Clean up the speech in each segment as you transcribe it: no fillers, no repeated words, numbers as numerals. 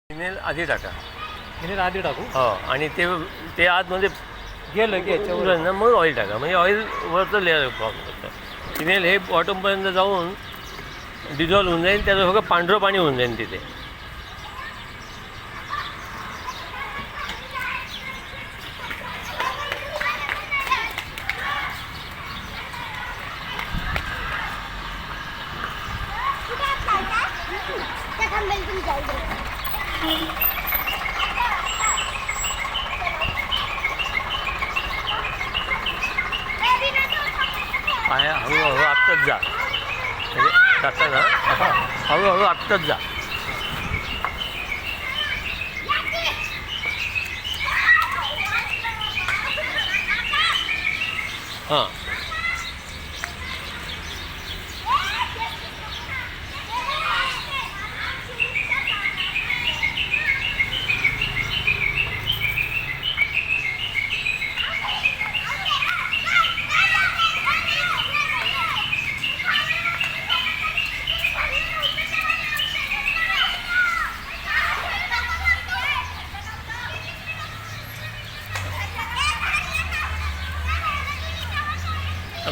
Phenyl आधी टाका. Phenyl आधी टाकू. हो आणि ते ते आतमध्ये गेलं की याच्यावर उरलं ना मग ऑइल टाका. म्हणजे ऑइल वरचं लेअर फॉर्म करतं. फिनेल हे बॉटमपर्यंत जाऊन डिझॉल्व होऊन जाईल. त्याचं सगळं पांढरं पाणी होऊन जाईल तिथे. पाया हळूहळू आपटत जा. म्हणजे जाताना हळूहळू आपटत जा. हां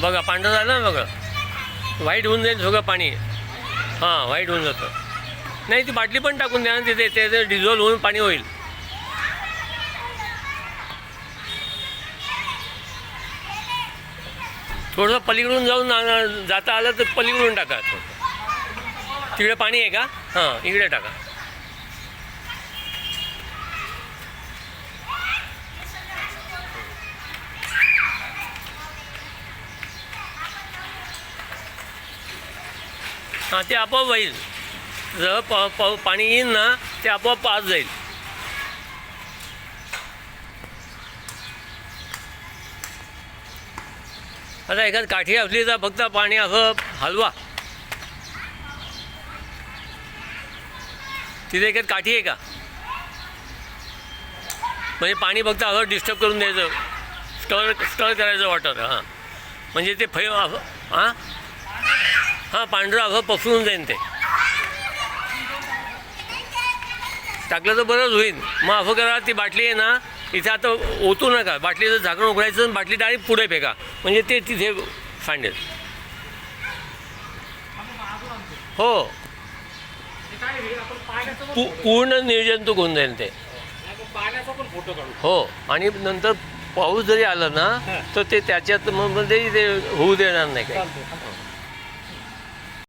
बघा पांढरं झालं ना. बघा व्हाईट होऊन जाईल सगळं पाणी. हां व्हाईट होऊन जातं. नाही ती बाटली पण टाकून द्या ना तिथे. ते डिझॉल्व होऊन पाणी होईल. थोडंसं पलीकडून जाऊन जाता आलं तर पलीकडून टाका. तिकडे पाणी आहे का? हां इकडे टाका. हां ते आपोआप होईल. जर पाणी येईल ना ते आपोआप आत जाईल. आता एखाद काठी असली तर फक्त पाणी असं हलवा. तिथे एखाद काठी आहे का? म्हणजे पाणी फक्त असं डिस्टर्ब करून द्यायचं. स्टर करायचं वॉटर. हां म्हणजे ते हां हां पांढरं असं पसरून जाईल. ते टाकलं तर बरंच होईल. मग असं करा ती बाटली आहे ना इथे आता ओतू नका. बाटलीचं झाकण उघडायचं आणि बाटली डायरेक्ट पुढे फेका. म्हणजे ते तिथे सांडेल. हो पूर्ण निर्जंतुक होऊन जाईल ते. हो आणि नंतर पाऊस जरी आला ना तर ते त्याच्यात मध्ये ते होऊ देणार नाही काही.